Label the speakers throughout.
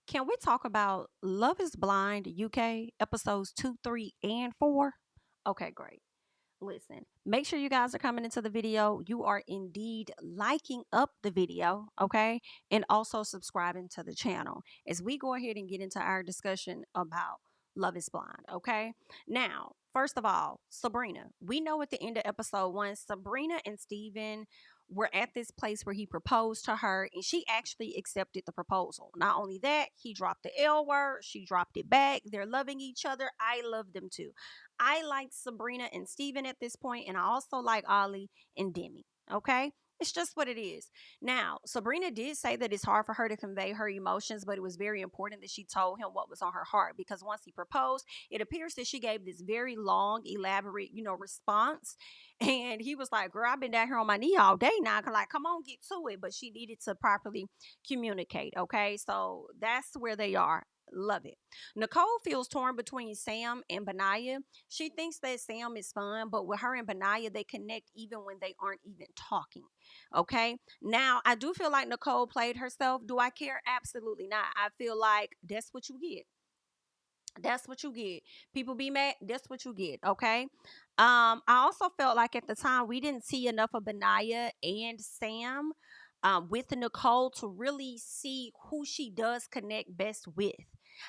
Speaker 1: Can we talk about Love is Blind UK episodes 2, 3, and 4? Okay, great. Listen, make sure you guys are coming into the video. You are indeed liking up the video, okay? And also subscribing to the channel as we go ahead and get into our discussion about Love is Blind, okay? Now, first of all, Sabrina. We know at the end of episode 1, Sabrina and Steven were at this place where he proposed to her and she actually accepted the proposal. Not only that, he dropped the L word, she dropped it back. They're loving each other. I love them too. I like Sabrina and Steven at this point, and I also like Ollie and Demi. Okay? It's just what it is. Now, Sabrina did say that it's hard for her to convey her emotions, but it was very important that she told him what was on her heart because once he proposed, it appears that she gave this very long, elaborate, response. And he was like, Girl, I've been down here on my knee all day now. Like, come on, get to it. But she needed to properly communicate. Okay. So that's where they are. Love it. Nicole feels torn between Sam and Benaya. She thinks that Sam is fun, but with her and Benaya, they connect even when they aren't even talking. Okay. Now, I do feel like Nicole played herself. Do I care? Absolutely not. I feel like that's what you get. That's what you get. People be mad. That's what you get. Okay. I also felt like at the time we didn't see enough of Benaya and Sam with Nicole to really see who she does connect best with.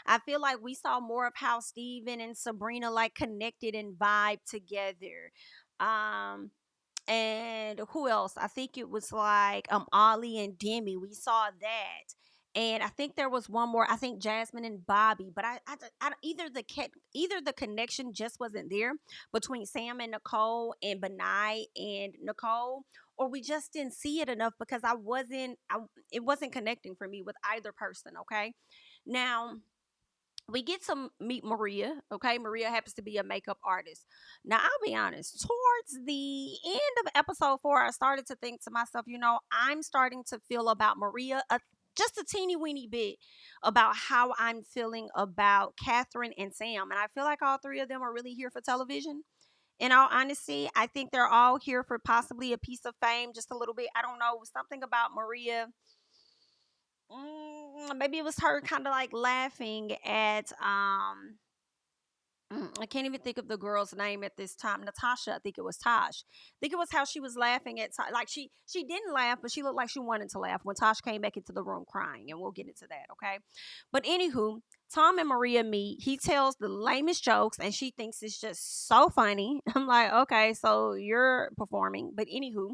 Speaker 1: I feel like we saw more of how Steven and Sabrina like connected and vibe together. Um, and who else? I think it was like Ollie and Demi. We saw that. And I think there was one more. I think Jasmine and Bobby, but either the connection just wasn't there between Sam and Nicole and Benai and Nicole, or we just didn't see it enough because it wasn't connecting for me with either person. Okay, now we get to meet Maria. Okay, Maria happens to be a makeup artist. Now, I'll be honest, towards the end of episode 4, I started to think to myself, I'm starting to feel about Maria just a teeny weeny bit about how I'm feeling about Catherine and Sam. And I feel like all three of them are really here for television. In all honesty, I think they're all here for possibly a piece of fame, just a little bit. I don't know, something about Maria. Maybe it was her kind of like laughing at I can't even think of the girl's name at this time. Natasha, I think it was Tosh. I think it was how she was laughing at like she didn't laugh, but she looked like she wanted to laugh when Tosh came back into the room crying, and we'll get into that, okay? But anywho, Tom and Maria meet. He tells the lamest jokes, and she thinks it's just so funny. I'm like, okay, so you're performing, but anywho,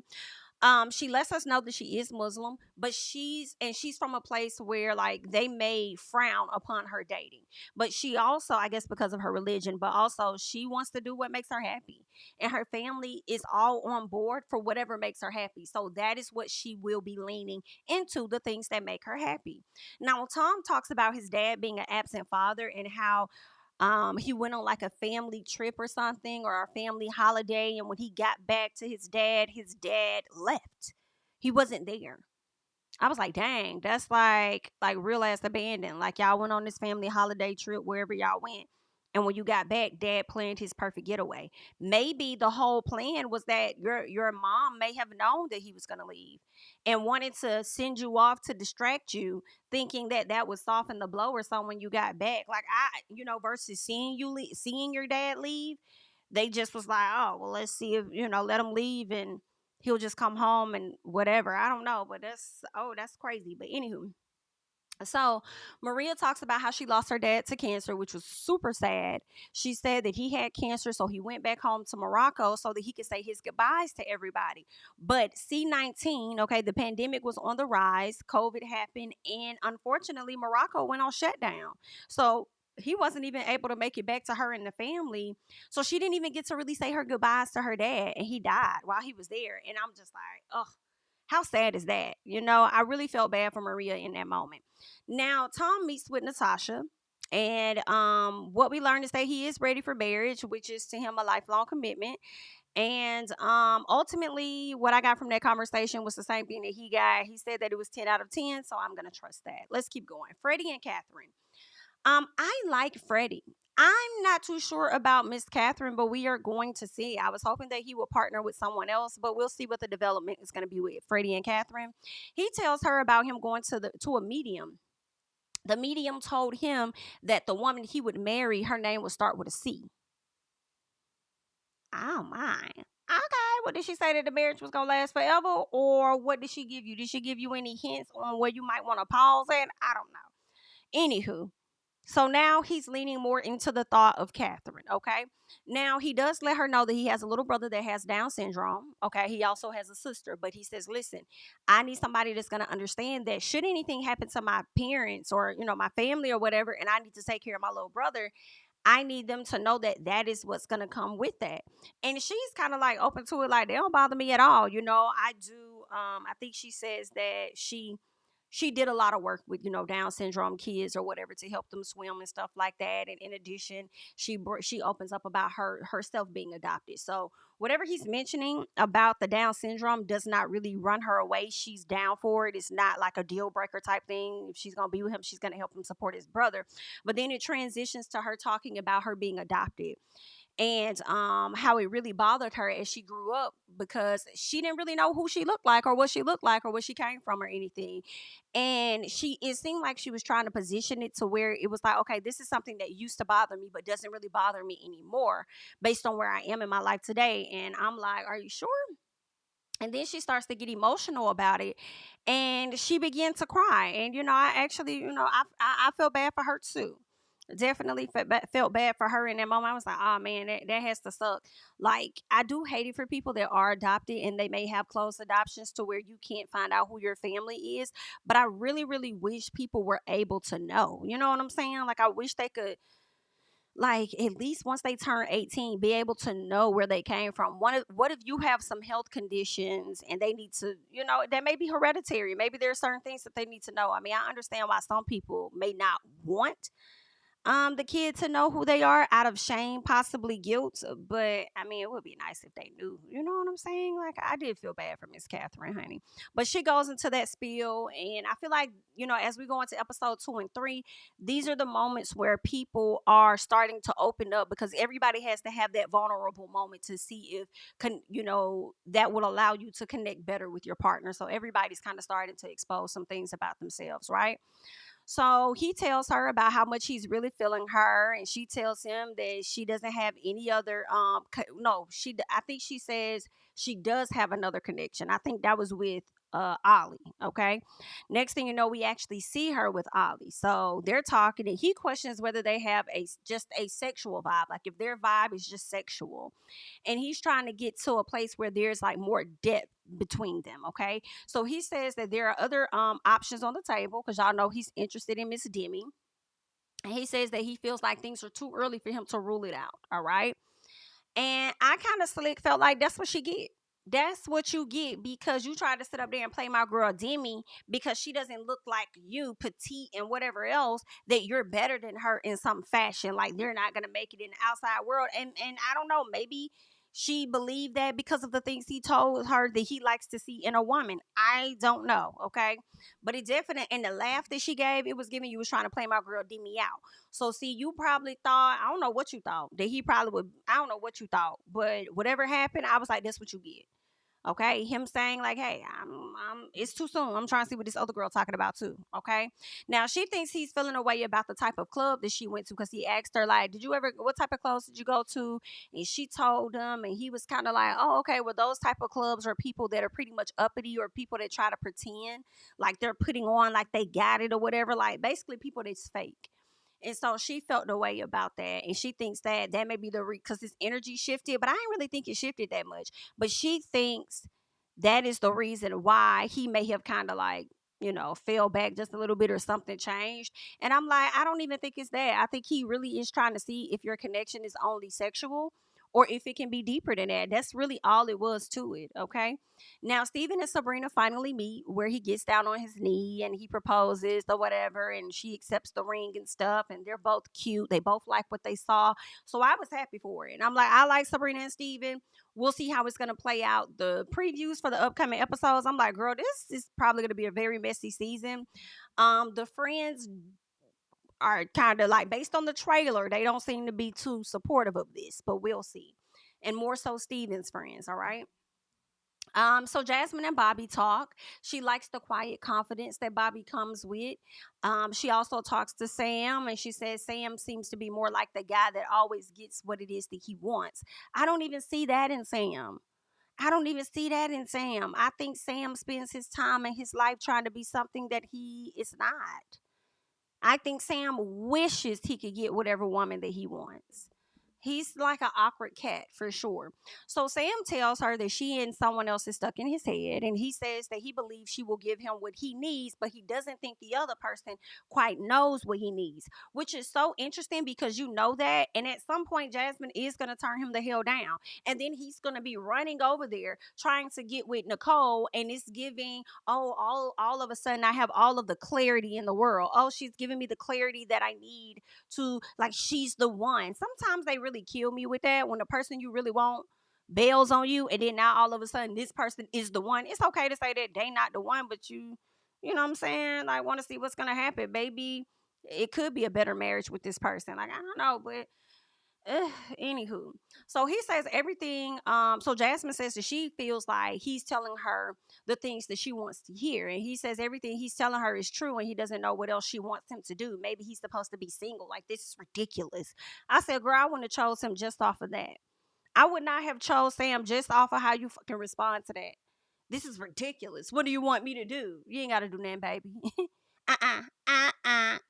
Speaker 1: she lets us know that she is Muslim, but she's from a place where like they may frown upon her dating. But she also, I guess because of her religion, but also she wants to do what makes her happy. And her family is all on board for whatever makes her happy. So that is what she will be leaning into, the things that make her happy. Now, Tom talks about his dad being an absent father and how he went on like a family trip or something, or a family holiday, and when he got back to his dad left. He wasn't there. I was like, dang, that's like real ass abandoned. Like y'all went on this family holiday trip wherever y'all went. And when you got back, dad planned his perfect getaway. Maybe the whole plan was that your mom may have known that he was going to leave and wanted to send you off to distract you, thinking that that would soften the blow or something when you got back. Like versus seeing your dad leave, they just was like, oh, well, let's see if, let him leave and he'll just come home and whatever. I don't know, but that's crazy. But anywho, so Maria talks about how she lost her dad to cancer, which was super sad. She said that he had cancer, so he went back home to Morocco so that he could say his goodbyes to everybody. But C-19, okay, the pandemic was on the rise, COVID happened, and unfortunately Morocco went on shutdown. So he wasn't even able to make it back to her and the family. So she didn't even get to really say her goodbyes to her dad, and he died while he was there. And I'm just like, ugh, how sad is that? I really felt bad for Maria in that moment. Now, Tom meets with Natasha, and what we learned is that he is ready for marriage, which is to him a lifelong commitment. And ultimately, what I got from that conversation was the same thing that he got. He said that it was 10 out of 10, so I'm going to trust that. Let's keep going. Freddie and Catherine. I like Freddie. I'm not too sure about Miss Catherine, but we are going to see. I was hoping that he would partner with someone else, but we'll see what the development is going to be with Freddie and Catherine. He tells her about him going to a medium The medium told him that the woman he would marry, her name would start with a C. Oh my. Okay. Well, did she say that the marriage was gonna last forever, or what did she give you? Did she give you any hints on where you might want to pause at? I don't know. Anywho, so now he's leaning more into the thought of Catherine. Okay. Now he does let her know that he has a little brother that has Down syndrome. Okay. He also has a sister, but he says, listen, I need somebody that's going to understand that should anything happen to my parents or, my family or whatever, and I need to take care of my little brother, I need them to know that that is what's going to come with that. And she's kind of like open to it, like, they don't bother me at all. I do. I think she says that she did a lot of work with Down syndrome kids or whatever to help them swim and stuff like that. And in addition, she opens up about herself being adopted. So whatever he's mentioning about the Down syndrome does not really run her away. She's down for it. It's not like a deal breaker type thing. If she's gonna be with him, she's gonna help him support his brother. But then it transitions to her talking about her being adopted, and how it really bothered her as she grew up, because she didn't really know who she looked like or what she looked like or where she came from or anything. And it seemed like she was trying to position it to where it was like, okay, this is something that used to bother me but doesn't really bother me anymore based on where I am in my life today. And I'm like, are you sure? And then she starts to get emotional about it, and she began to cry. And I actually, I felt bad for her too. Definitely felt bad for her in that moment. I was like, oh man, that has to suck. Like, I do hate it for people that are adopted and they may have closed adoptions to where you can't find out who your family is. But I really, really wish people were able to know. You know what I'm saying? Like, I wish they could, like, at least once they turn 18, be able to know where they came from. What if you have some health conditions and they need to, that may be hereditary. Maybe there are certain things that they need to know. I mean, I understand why some people may not want the kid to know who they are out of shame, possibly guilt. But I mean, it would be nice if they knew. You know what I'm saying? Like, I did feel bad for Miss Catherine, honey. But she goes into that spiel, and I feel like, as we go into episode 2 and 3, these are the moments where people are starting to open up, because everybody has to have that vulnerable moment to see if that will allow you to connect better with your partner. So everybody's kind of starting to expose some things about themselves, right? So he tells her about how much he's really feeling her, and she tells him that she doesn't have any other no, I think she says she does have another connection. I think that was with Ollie. Okay. Next thing you know, we actually see her with Ollie. So they're talking, and he questions whether they have just a sexual vibe, like if their vibe is just sexual. And he's trying to get to a place where there's like more depth between them. Okay. So he says that there are other options on the table, because y'all know he's interested in Miss Demi. And he says that he feels like things are too early for him to rule it out. All right. And I kind of slick felt like that's what she get. That's what you get, because you tried to sit up there and play my girl Demi because she doesn't look like you, petite and whatever else, that you're better than her in some fashion. Like, they're not gonna make it in the outside world. And I don't know, maybe she believed that because of the things he told her that he likes to see in a woman. I don't know, okay? But it definitely, and the laugh that she gave, it was giving you was trying to play my girl Demi out. So see, you probably thought, I don't know what you thought, that he probably would, I don't know what you thought, but whatever happened, I was like, that's what you get. Okay, him saying like, "Hey, it's too soon. I'm trying to see what this other girl talking about too." Okay, now she thinks he's feeling a way about the type of club that she went to, because he asked her like, what type of clubs did you go to?" And she told him, and he was kind of like, "Oh, okay. Well, those type of clubs are people that are pretty much uppity, or people that try to pretend like they're putting on like they got it or whatever. Like, basically people that's fake." And so she felt the way about that. And she thinks that may be because his energy shifted, but I didn't really think it shifted that much. But she thinks that is the reason why he may have kind of like, fell back just a little bit or something changed. And I'm like, I don't even think it's that. I think he really is trying to see if your connection is only sexual or if it can be deeper than that. That's really all it was to it. Okay. Now, Steven and Sabrina finally meet, where he gets down on his knee and he proposes or whatever, and she accepts the ring and stuff. And they're both cute. They both like what they saw. So I was happy for it. And I'm like, I like Sabrina and Steven. We'll see how it's going to play out. The previews for the upcoming episodes, I'm like, girl, this is probably going to be a very messy season. The friends are kind of like, based on the trailer, they don't seem to be too supportive of this, but we'll see. And more so Steven's friends, all right? So Jasmine and Bobby talk. She likes the quiet confidence that Bobby comes with. She also talks to Sam, and she says Sam seems to be more like the guy that always gets what it is that he wants. I don't even see that in Sam. I don't even see that in Sam. I think Sam spends his time and his life trying to be something that he is not. I think Sam wishes he could get whatever woman that he wants. He's like an awkward cat for sure. So Sam tells her that she and someone else is stuck in his head, and he says that he believes she will give him what he needs, but he doesn't think the other person quite knows what he needs, which is so interesting because you know that. And at some point, Jasmine is going to turn him the hell down, and then he's going to be running over there trying to get with Nicole, and it's giving, oh, all of a sudden I have all of the clarity in the world. Oh, she's giving me the clarity that I need to, like, she's the one. Sometimes they really kill me with that when the person you really want bails on you, and then now all of a sudden this person is the one. It's okay to say that they not the one, but you know what I'm saying? I want to see what's gonna happen, baby. It could be a better marriage with this person. Like, I don't know, but anywho, so he says everything. So Jasmine says that she feels like he's telling her the things that she wants to hear, and he says everything he's telling her is true, and he doesn't know what else she wants him to do. Maybe he's supposed to be single. Like, this is ridiculous. I said, girl, I wouldn't have chose him just off of that. I would not have chose Sam just off of how you fucking respond to that. This is ridiculous. What do you want me to do? You ain't got to do nothing, baby.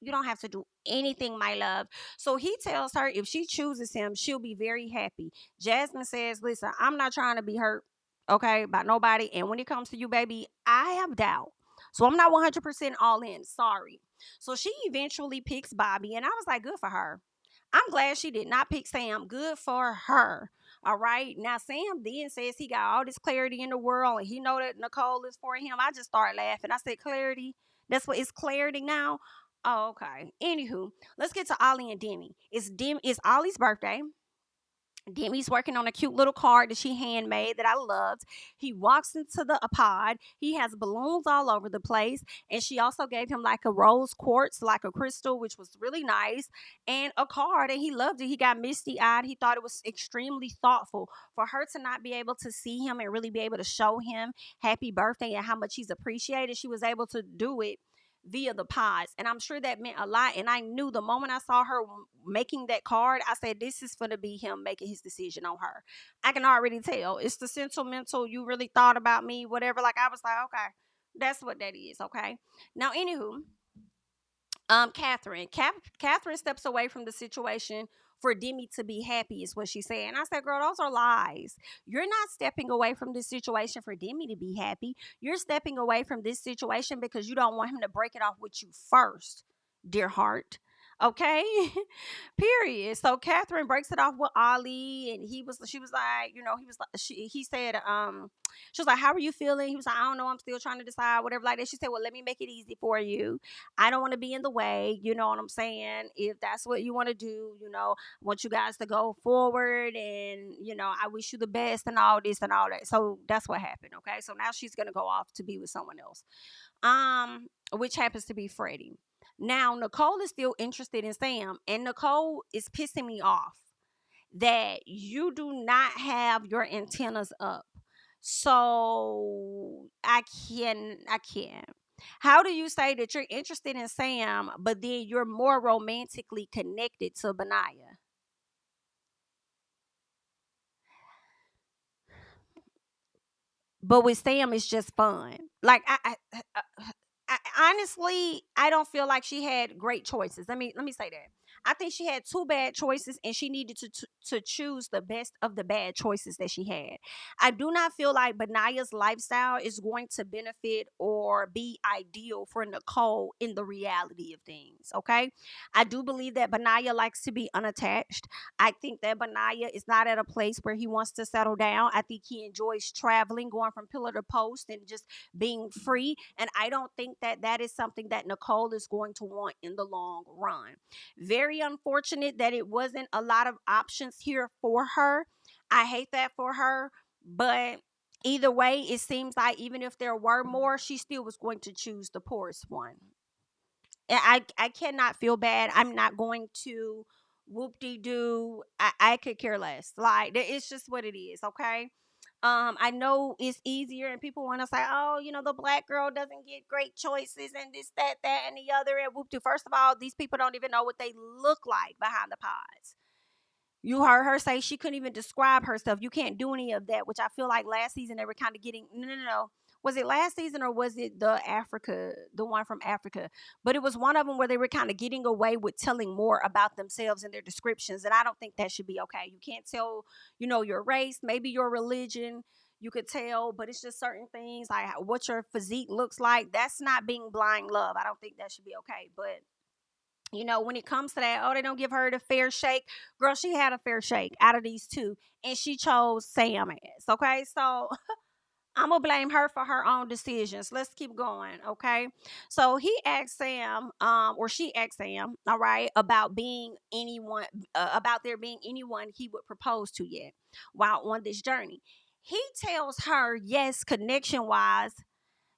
Speaker 1: You don't have to do anything, my love. So he tells her if she chooses him, she'll be very happy. Jasmine says, listen, I'm not trying to be hurt, okay, by nobody. And when it comes to you, baby, I have doubt. So I'm not 100% all in. Sorry. So she eventually picks Bobby, and I was like, good for her. I'm glad she did not pick Sam. Good for her. All right. Now Sam then says he got all this clarity in the world and he know that Nicole is for him. I just started laughing. I said, clarity. That's what it's clarity now. Oh, okay. Anywho, let's get to Ollie and Demi. It's Ollie's birthday. Demi's working on a cute little card that she handmade that I loved. He walks into the pod. He has balloons all over the place. And she also gave him like a rose quartz, like a crystal, which was really nice, and a card. And he loved it. He got misty eyed. He thought it was extremely thoughtful for her to not be able to see him and really be able to show him happy birthday and how much he's appreciated. She was able to do it via the pods, and I'm sure that meant a lot. And I knew the moment I saw her making that card, I said, this is going to be him making his decision on her. I can already tell it's the sentimental, you really thought about me, whatever. Like, I was like, okay, that's what that is. Okay, now anywho, Catherine steps away from the situation for Demi to be happy, is what she said. And I said, girl, those are lies. You're not stepping away from this situation for Demi to be happy. You're stepping away from this situation because you don't want him to break it off with you first, dear heart. Okay. Period. So Catherine breaks it off with Ollie, and she was like, he said, she was like, how are you feeling? He was like, I don't know, I'm still trying to decide, whatever like that. She said, well, let me make it easy for you. I don't want to be in the way, you know what I'm saying? If that's what you want to do, I want you guys to go forward, and I wish you the best and all this and all that. So that's what happened. Okay. So now she's gonna go off to be with someone else. Which happens to be Freddy. Now, Nicole is still interested in Sam, and Nicole is pissing me off that you do not have your antennas up. So I can't. How do you say that you're interested in Sam, but then you're more romantically connected to Benaya? But with Sam, it's just fun. Like, I honestly, I don't feel like she had great choices. Let me say that. I think she had two bad choices, and she needed to choose the best of the bad choices that she had. I do not feel like Benaya's lifestyle is going to benefit or be ideal for Nicole in the reality of things. Okay, I do believe that Benaya likes to be unattached. I think that Benaya is not at a place where he wants to settle down. I think he enjoys traveling, going from pillar to post, and just being free. And I don't think that that is something that Nicole is going to want in the long run. Very unfortunate that it wasn't a lot of options here for her. I hate that for her, but either way, it seems like even if there were more, she still was going to choose the poorest one. And I cannot feel bad. I'm not going to whoop de doo. I could care less. Like, it's just what it is, okay? I know it's easier, and people want to say, oh, the black girl doesn't get great choices, and this, that, and the other, and whoop de. First of all, these people don't even know what they look like behind the pods. You heard her say she couldn't even describe herself. You can't do any of that, which I feel like last season they were kind of getting. No, no, no. Was it last season or was it the one from Africa? But it was one of them where they were kind of getting away with telling more about themselves in their descriptions. And I don't think that should be okay. You can't tell, your race, maybe your religion. You could tell, but it's just certain things like what your physique looks like. That's not being blind love. I don't think that should be okay. But when it comes to that, oh, they don't give her the fair shake. Girl, she had a fair shake out of these two, and she chose Sam as. Okay, so I'm gonna blame her for her own decisions. Let's keep going. Okay, so he asked Sam, or she asked Sam, all right, about being anyone, about there being anyone he would propose to yet while on this journey. He tells her, yes, connection wise,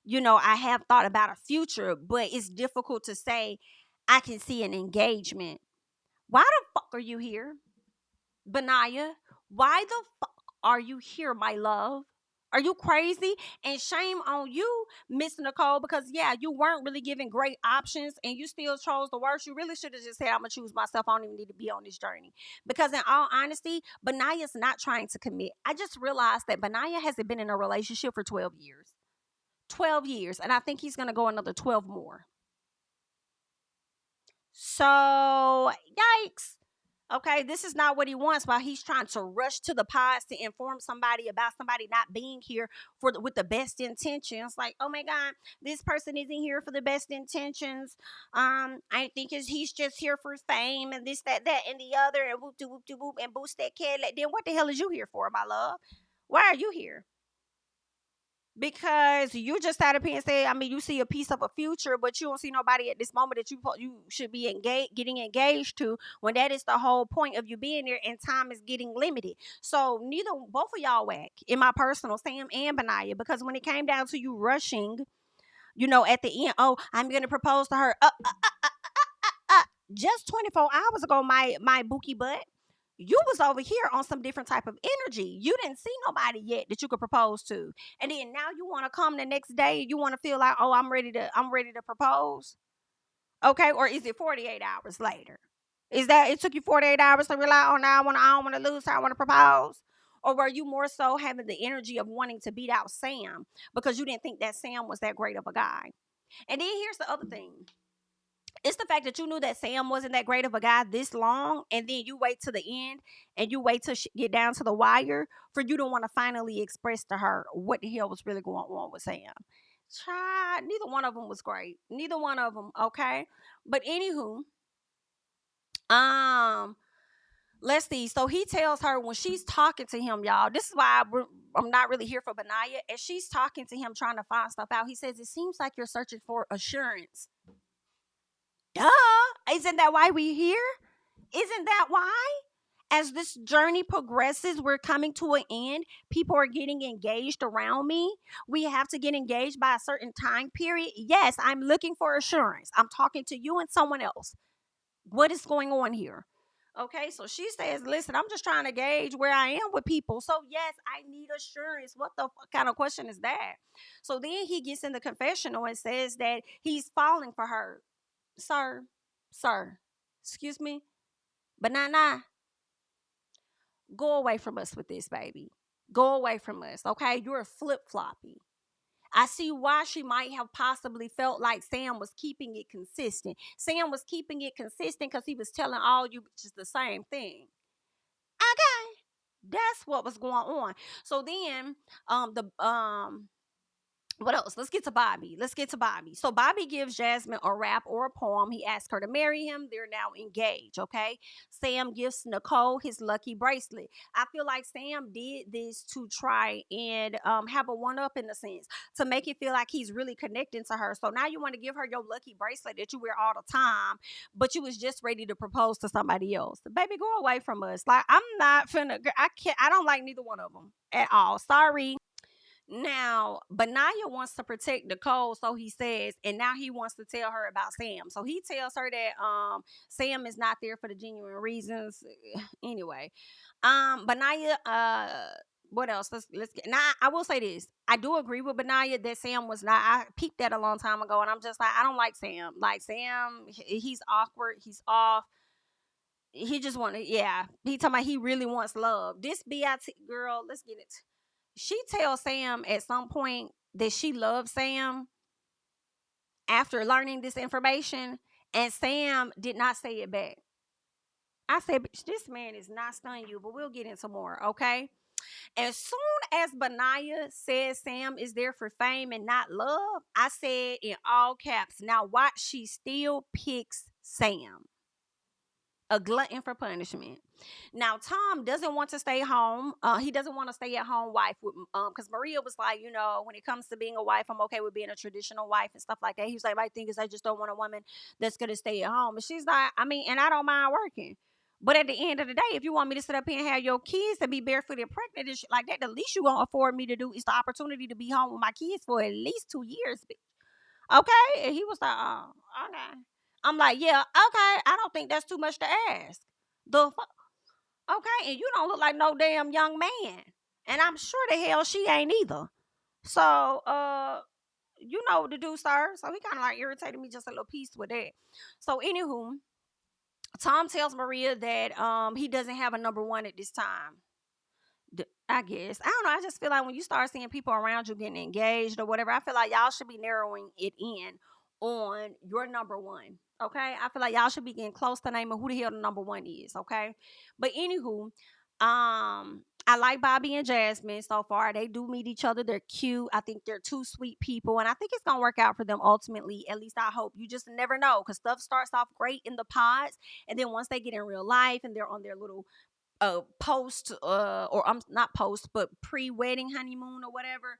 Speaker 1: I have thought about a future, but it's difficult to say I can see an engagement. Why the fuck are you here, Benaya? Why the fuck are you here, my love? Are you crazy? And shame on you, Miss Nicole, because yeah, you weren't really given great options and you still chose the worst. You really should have just said, I'm gonna choose myself. I don't even need to be on this journey. Because in all honesty, Benaya's not trying to commit. I just realized that Benaya hasn't been in a relationship for 12 years. 12 years. And I think he's gonna go another 12 more. So, yikes. Okay, this is not what he wants. While he's trying to rush to the pods to inform somebody about somebody not being here with the best intentions. Like, oh my God, this person isn't here for the best intentions. I think he's just here for fame and this, that, and the other, and whoop de whoop de whoop and boost that Cadillac. Then what the hell is you here for, my love? Why are you here? Because you just sat up here and say, I mean, you see a piece of a future, but you don't see nobody at this moment that you should be getting engaged to, when that is the whole point of you being there, and time is getting limited. So both of y'all whack, in my personal, Sam and Benaya, because when it came down to you rushing, at the end, oh, I'm gonna propose to her. Just 24 hours ago, my bookie butt, you was over here on some different type of energy. You didn't see nobody yet that you could propose to. And then now you want to come the next day, you want to feel like, oh, I'm ready to propose. Okay, or is it 48 hours later? Is that it took you 48 hours to realize, oh, now I don't want to lose her, I want to propose? Or were you more so having the energy of wanting to beat out Sam because you didn't think that Sam was that great of a guy? And then here's the other thing. It's the fact that you knew that Sam wasn't that great of a guy this long, and then you wait to the end and you wait to get down to the wire for you to want to finally express to her what the hell was really going on with Sam. Try. Neither one of them was great. Neither one of them. Okay, but anywho, um, let's see. So he tells her when she's talking to him, y'all. This is why I'm not really here for Benaya. As she's talking to him, trying to find stuff out, he says, "It seems like you're searching for assurance." Duh. Isn't that why we're here? Isn't that why? As this journey progresses, we're coming to an end. People are getting engaged around me. We have to get engaged by a certain time period. Yes, I'm looking for assurance. I'm talking to you and someone else. What is going on here? Okay, so she says, listen, I'm just trying to gauge where I am with people. So, yes, I need assurance. What the kind of question is that? So then he gets in the confessional and says that he's falling for her. Sir, excuse me, but nah, go away from us with this, baby. Go away from us, okay? You're flip floppy. I see why she might have possibly felt like Sam was keeping it consistent. Sam was keeping it consistent because he was telling all you bitches the same thing. Okay, that's what was going on. So then, what else? Let's get to Bobby. So Bobby gives Jasmine a rap or a poem. He asks her to marry him. They're now engaged, okay? Sam gives Nicole his lucky bracelet. I feel like Sam did this to try and have a one-up, in the sense, to make it feel like he's really connecting to her. So now you want to give her your lucky bracelet that you wear all the time, but you was just ready to propose to somebody else. Baby, go away from us. Like, I'm not finna, I don't like neither one of them at all. Sorry. Now, Benaya wants to protect Nicole, so he says, and now he wants to tell her about Sam. So he tells her that Sam is not there for the genuine reasons. Anyway, Benaya What else? Let's get now. I will say this. I do agree with Benaya that Sam was not. I peeped that a long time ago, and I'm just like, I don't like Sam. Like Sam, he's awkward. He's off. He just wanted, yeah. He talking about he really wants love. This BIT girl, let's get it. She tells Sam at some point that she loves Sam after learning this information, and Sam did not say it back. I said, this man is not stunning you, but we'll get into more, okay? As soon as Benaya says Sam is there for fame and not love, I said in all caps, now watch, she still picks Sam. A glutton for punishment. Now Tom doesn't want to stay home. He doesn't want to stay at home wife with because Maria was like, when it comes to being a wife, I'm okay with being a traditional wife and stuff like that. He was like, my thing is I just don't want a woman that's gonna stay at home. And she's like, I mean, and I don't mind working. But at the end of the day, if you want me to sit up here and have your kids and be barefoot and pregnant and shit like that, the least you gonna afford me to do is the opportunity to be home with my kids for at least 2 years. Okay? And he was like, oh, okay. I'm like, yeah, okay. I don't think that's too much to ask. The fuck? Okay, and you don't look like no damn young man. And I'm sure the hell she ain't either. So, you know what to do, sir. So he kind of like irritated me just a little piece with that. So, anywho, Tom tells Maria that he doesn't have a number one at this time. I guess. I don't know. I just feel like when you start seeing people around you getting engaged or whatever, I feel like y'all should be narrowing it in on your number one. Okay. I feel like y'all should be getting close to naming who the hell the number one is. Okay. But anywho, I like Bobby and Jasmine so far. They do meet each other. They're cute. I think they're two sweet people. And I think it's gonna work out for them ultimately. At least I hope. You just never know. Because stuff starts off great in the pods. And then once they get in real life and they're on their little post or I'm not post but pre-wedding honeymoon or whatever,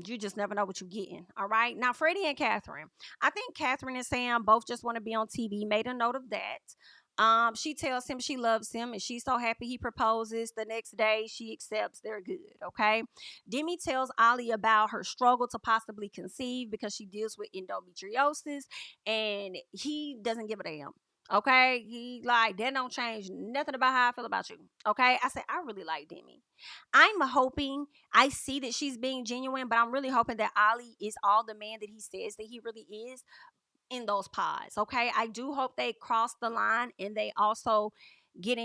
Speaker 1: you just never know what you're getting. All right, now Freddy and Catherine, I think Catherine and Sam both just want to be on TV. Made a note of that. She tells him she loves him and she's so happy he proposes. The next day she accepts. They're good. Okay. Demi tells Ollie about her struggle to possibly conceive because she deals with endometriosis and he doesn't give a damn. Okay, he like that don't change nothing about how I feel about you. Okay, I said I really like Demi. I'm hoping, I see that she's being genuine, but I'm really hoping that Ollie is all the man that he says that he really is in those pods. Okay, I do hope they cross the line and they also get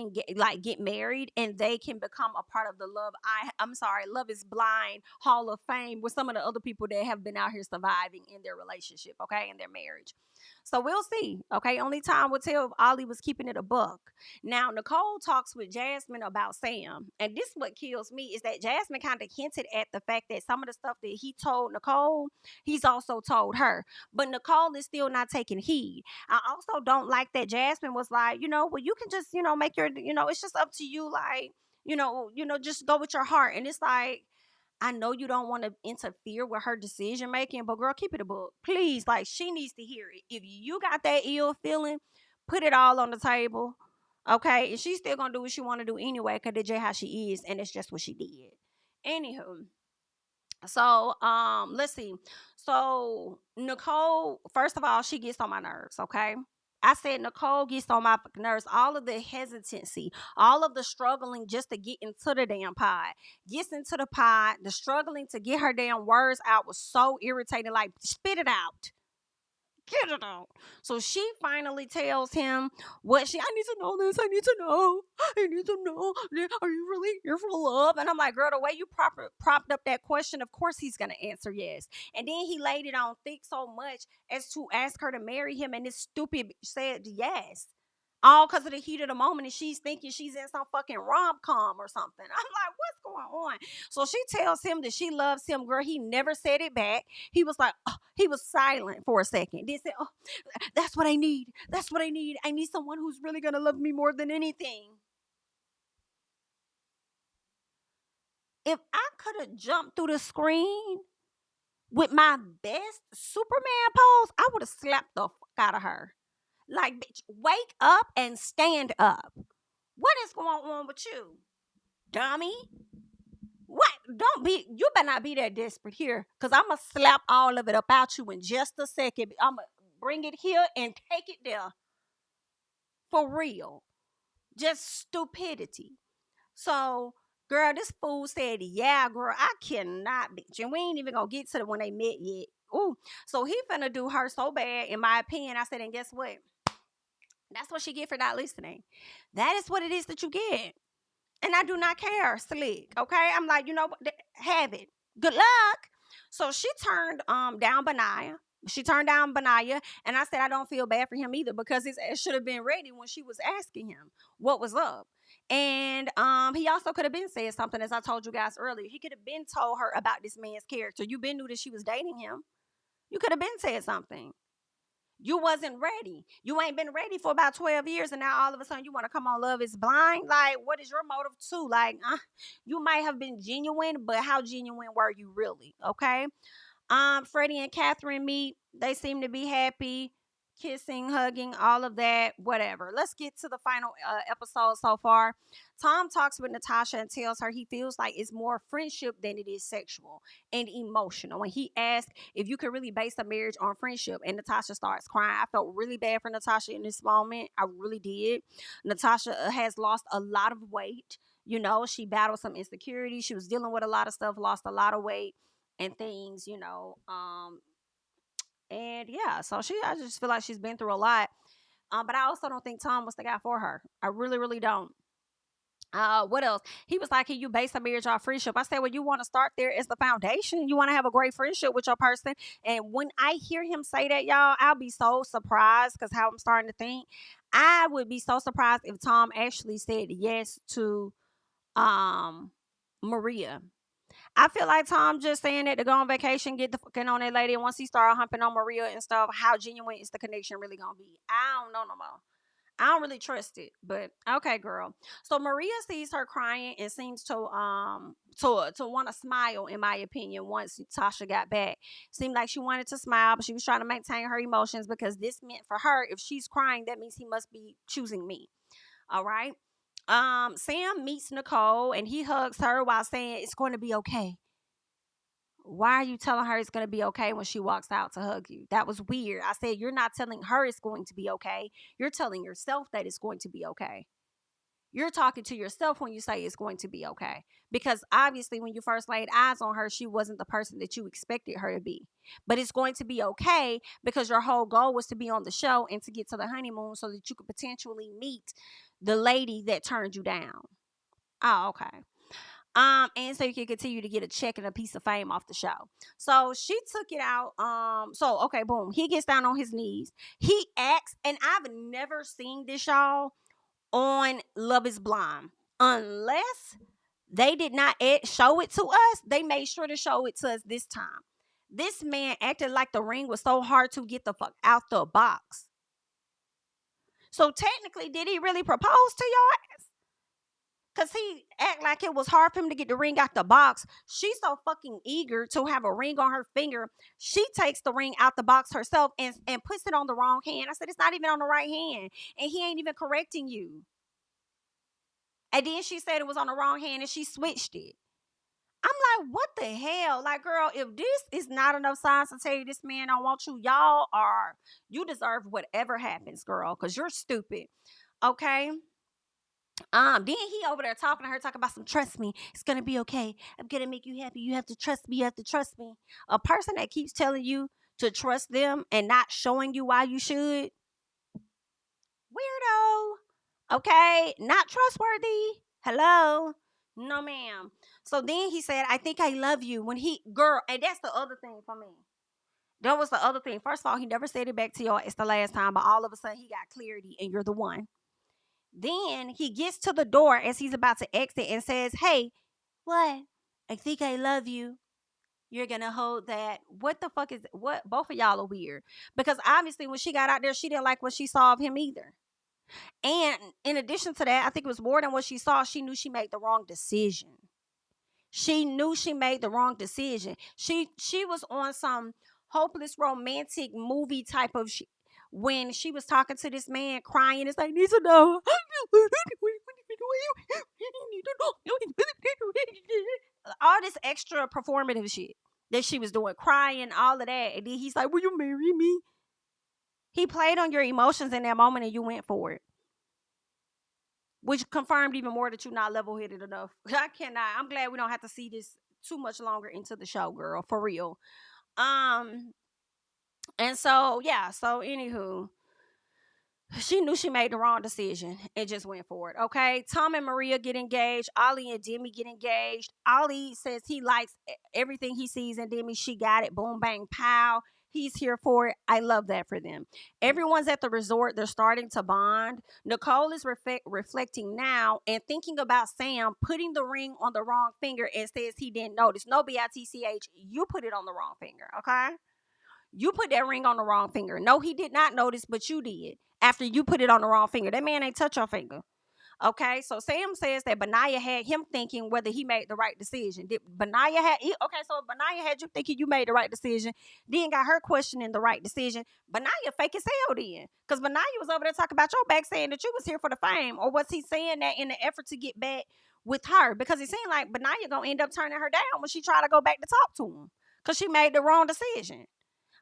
Speaker 1: married and they can become a part of the Love is Blind Hall of Fame with some of the other people that have been out here surviving in their relationship, okay, in their marriage. So we'll see. Okay. Only time will tell if Ollie was keeping it a buck. Now, Nicole talks with Jasmine about Sam. And this what kills me is that Jasmine kind of hinted at the fact that some of the stuff that he told Nicole, he's also told her. But Nicole is still not taking heed. I also don't like that Jasmine was like, well, you can just, make your, it's just up to you. Like, just go with your heart. And it's like, I know you don't want to interfere with her decision making, but girl, keep it a book. Please, like she needs to hear it. If you got that ill feeling, put it all on the table. Okay. And she's still gonna do what she wanna do anyway, because that's just how she is, and it's just what she did. Anywho. So let's see. So Nicole, first of all, she gets on my nerves, okay? I said Nicole gets on my nerves. All of the hesitancy, all of the struggling just to get into the damn pod. Gets into the pod, the struggling to get her damn words out was so irritating. Like, spit it out. Get it out. So she finally tells him I need to know this. I need to know. I need to know. Are you really here for love? And I'm like, girl, the way you propped up that question, of course he's going to answer yes. And then he laid it on thick so much as to ask her to marry him. And this stupid said yes. All because of the heat of the moment, and she's thinking she's in some fucking rom-com or something. I'm like, what's going on? So she tells him that she loves him. Girl, he never said it back. He was like, oh, he was silent for a second. Then said, oh, that's what I need. That's what I need. I need someone who's really going to love me more than anything. If I could have jumped through the screen with my best Superman pose, I would have slapped the fuck out of her. Like, bitch, wake up and stand up. What is going on with you, dummy? What? You better not be that desperate here, because I'm going to slap all of it about you in just a second. I'm going to bring it here and take it there. For real. Just stupidity. So Girl, this fool said, yeah, girl, I cannot, bitch. And we ain't even gonna get to the when they met yet. Ooh. So he finna do her so bad, in my opinion. I said, and guess what? That's what she get for not listening. That is what it is that you get. And I do not care, slick. Okay. I'm like, you know what? Have it. Good luck. So she turned down Benaya. She turned down Benaya. And I said, I don't feel bad for him either, because it should have been ready when she was asking him what was up. And he also could have been said something, as I told you guys earlier. He could have been told her about this man's character. You been knew that she was dating him. You could have been said something. You wasn't ready. You ain't been ready for about 12 years, and now all of a sudden you want to come on Love is Blind? Like, what is your motive too? Like, you might have been genuine, but how genuine were you really? Okay. Freddy and Catherine meet. They seem to be happy, kissing, hugging, all of that, whatever. Let's get to the final episode so far. Tom talks with Natasha and tells her he feels like it's more friendship than it is sexual and emotional. And he asked if you could really base a marriage on friendship, and Natasha starts crying. I felt really bad for Natasha in this moment. I really did. Natasha has lost a lot of weight. You know, she battled some insecurity. She was dealing with a lot of stuff, lost a lot of weight and things, you know. And yeah, so I just feel like she's been through a lot. But I also don't think Tom was the guy for her. I really, really don't. What else? He was like, can you base a marriage off friendship? I said, well, you want to start there as the foundation. You want to have a great friendship with your person. And when I hear him say that, y'all, I'll be so surprised, because how I'm starting to think. I would be so surprised if Tom actually said yes to Maria. I feel like Tom just saying that to go on vacation, get the fucking on that lady, and once he start humping on Maria and stuff, how genuine is the connection really gonna be? I don't know no more. I don't really trust it, but okay, girl. So Maria sees her crying and seems to want to smile, in my opinion. Once Tasha got back, seemed like she wanted to smile, but she was trying to maintain her emotions, because this meant for her, if she's crying, that means he must be choosing me. All right. Sam meets Nicole and he hugs her while saying it's going to be okay. Why are you telling her it's going to be okay when she walks out to hug you? That was weird. I said, you're not telling her it's going to be okay. You're telling yourself that it's going to be okay. You're talking to yourself when you say it's going to be okay. Because obviously, when you first laid eyes on her, she wasn't the person that you expected her to be. But it's going to be okay because your whole goal was to be on the show and to get to the honeymoon so that you could potentially meet the lady that turned you down. Oh, okay. And so you can continue to get a check and a piece of fame off the show. So she took it out. So okay, boom. He gets down on his knees. He acts, and I've never seen this, y'all, on Love is Blind. Unless they did not show it to us, they made sure to show it to us this time. This man acted like the ring was so hard to get the fuck out the box. So technically, did he really propose to your ass? Cause he act like it was hard for him to get the ring out the box. She's so fucking eager to have a ring on her finger. She takes the ring out the box herself and puts it on the wrong hand. I said, it's not even on the right hand. And he ain't even correcting you. And then she said it was on the wrong hand and she switched it. I'm like, what the hell? Like, girl, if this is not enough signs to tell you this man don't want you, you deserve whatever happens, girl, because you're stupid. Okay? Then he over there talking to her, talking about some trust me. It's gonna be okay. I'm gonna make you happy. You have to trust me. You have to trust me. A person that keeps telling you to trust them and not showing you why you should. Weirdo. Okay, not trustworthy. Hello. No, ma'am. So then he said, I think I love you. When girl, and that's the other thing for me. That was the other thing. First of all, he never said it back to y'all. It's the last time, but all of a sudden he got clarity and you're the one. Then he gets to the door as he's about to exit and says, hey, what? I think I love you. You're going to hold that. What the fuck is what? Both of y'all are weird. Because obviously when she got out there, she didn't like what she saw of him either. And in addition to that, I think it was more than what she saw. She knew she made the wrong decision. She knew she made the wrong decision. She was on some hopeless romantic movie type of when she was talking to this man crying. It's like, need to know. All this extra performative shit that she was doing, crying, all of that. And then he's like, will you marry me? He played on your emotions in that moment and you went for it. which confirmed even more that you're not level-headed enough. I cannot. I'm glad we don't have to see this too much longer into the show, girl, for real. Um, and so yeah, so anywho, she knew she made the wrong decision and just went for it. Okay. Tom and Maria get engaged. Ollie and Demi get engaged. Ollie says he likes everything he sees in Demi. She got it. Boom, bang, pow. He's here for it. I love that for them. Everyone's at the resort. They're starting to bond. Nicole is reflecting now and thinking about Sam putting the ring on the wrong finger and says he didn't notice. No, BITCH, you put it on the wrong finger. Okay. You put that ring on the wrong finger. No, he did not notice, but you did. After you put it on the wrong finger. That man ain't touch your finger. Okay, so Sam says that Benaya had him thinking whether he made the right decision. Did Benaya so Benaya had you thinking you made the right decision, then got her questioning the right decision. Benaya fake as hell then. Because Benaya was over there talking about your back saying that you was here for the fame. Or was he saying that in the effort to get back with her? Because it seemed like Benaya gonna end up turning her down when she try to go back to talk to him. Because she made the wrong decision.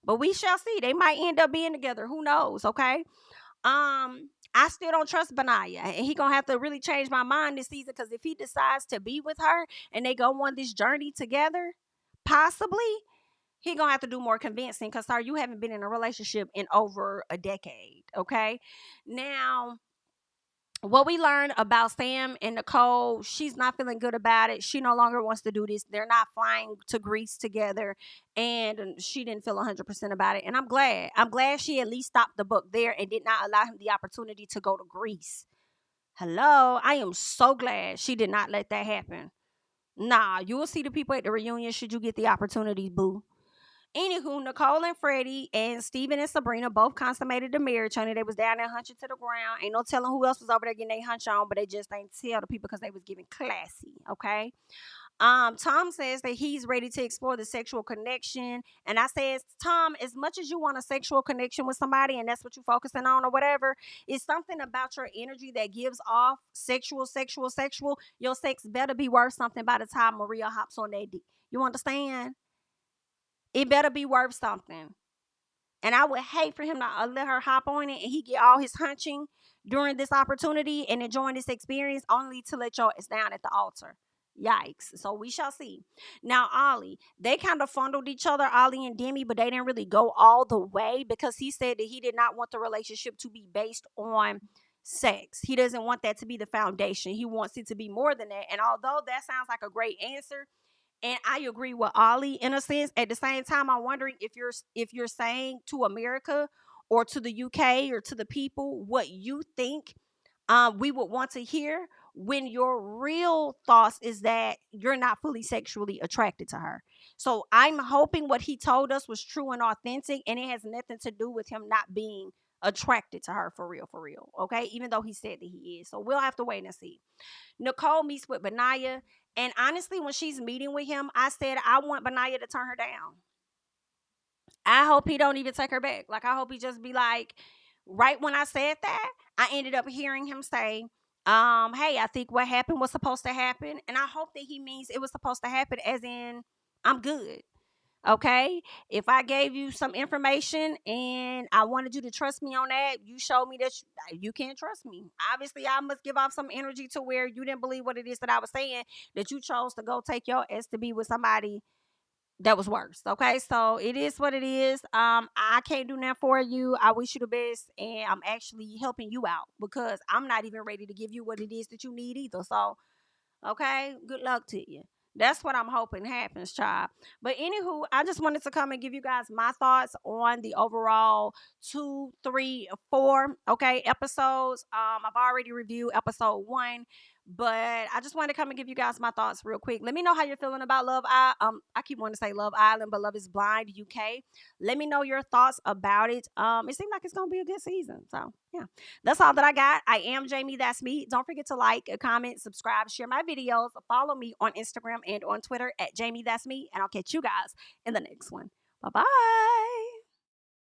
Speaker 1: But we shall see. They might end up being together. Who knows? Okay. I still don't trust Benaya, and he gonna have to really change my mind this season. Because if he decides to be with her and they go on this journey together, possibly he gonna have to do more convincing. Because sir, you haven't been in a relationship in over a decade. Okay. Now, what we learned about Sam and Nicole, she's not feeling good about it. She no longer wants to do this. They're not flying to Greece together, and she didn't feel 100% about it. And I'm glad. I'm glad she at least stopped the book there and did not allow him the opportunity to go to Greece. Hello, I am so glad she did not let that happen. Nah, you will see the people at the reunion should you get the opportunity, boo. Anywho, Nicole and Freddie and Steven and Sabrina both consummated the marriage, honey. They was down there hunching to the ground. Ain't no telling who else was over there getting their hunch on, but they just ain't tell the people because they was giving classy, okay? Tom says that he's ready to explore the sexual connection. And I says, Tom, as much as you want a sexual connection with somebody and that's what you're focusing on or whatever, it's something about your energy that gives off sexual. Your sex better be worth something by the time Maria hops on that dick. You understand? It better be worth something. And I would hate for him to let her hop on it and he get all his hunching during this opportunity and enjoying this experience only to let y'all it's down at the altar. Yikes. So we shall see. Now, Ollie, they kind of fondled each other, Ollie and Demi, but they didn't really go all the way because he said that he did not want the relationship to be based on sex. He doesn't want that to be the foundation. He wants it to be more than that. And although that sounds like a great answer, and I agree with Ollie in a sense. At the same time, I'm wondering if you're saying to America or to the UK or to the people what you think we would want to hear when your real thoughts is that you're not fully sexually attracted to her. So I'm hoping what he told us was true and authentic, and it has nothing to do with him not being attracted to her for real, okay? Even though he said that he is. So we'll have to wait and see. Nicole meets with Benaya. And honestly, when she's meeting with him, I said, I want Benaya to turn her down. I hope he don't even take her back. Like, I hope he just be like, right when I said that, I ended up hearing him say, hey, I think what happened was supposed to happen. And I hope that he means it was supposed to happen as in, I'm good. Okay, if I gave you some information and I wanted you to trust me on that, you showed me that you can't trust me. Obviously, I must give off some energy to where you didn't believe what it is that I was saying, that you chose to go take your ass to be with somebody that was worse. Okay, so it is what it is. I can't do that for you. I wish you the best, and I'm actually helping you out because I'm not even ready to give you what it is that you need either. So okay, good luck to you. That's what I'm hoping happens, child. But anywho, I just wanted to come and give you guys my thoughts on the overall 2, 3, 4, okay, episodes. I've already reviewed episode 1, but I just wanted to come and give you guys my thoughts real quick. Let me know how you're feeling about I keep wanting to say Love Island, but Love is Blind UK. Let me know your thoughts about it. It seems like it's gonna be a good season. So yeah, that's all that I got. I am Jami. That's me. Don't forget to like, comment, subscribe, share my videos. Follow me on Instagram and on Twitter at JamiThatsMe. And I'll catch you guys in the next one. Bye-bye.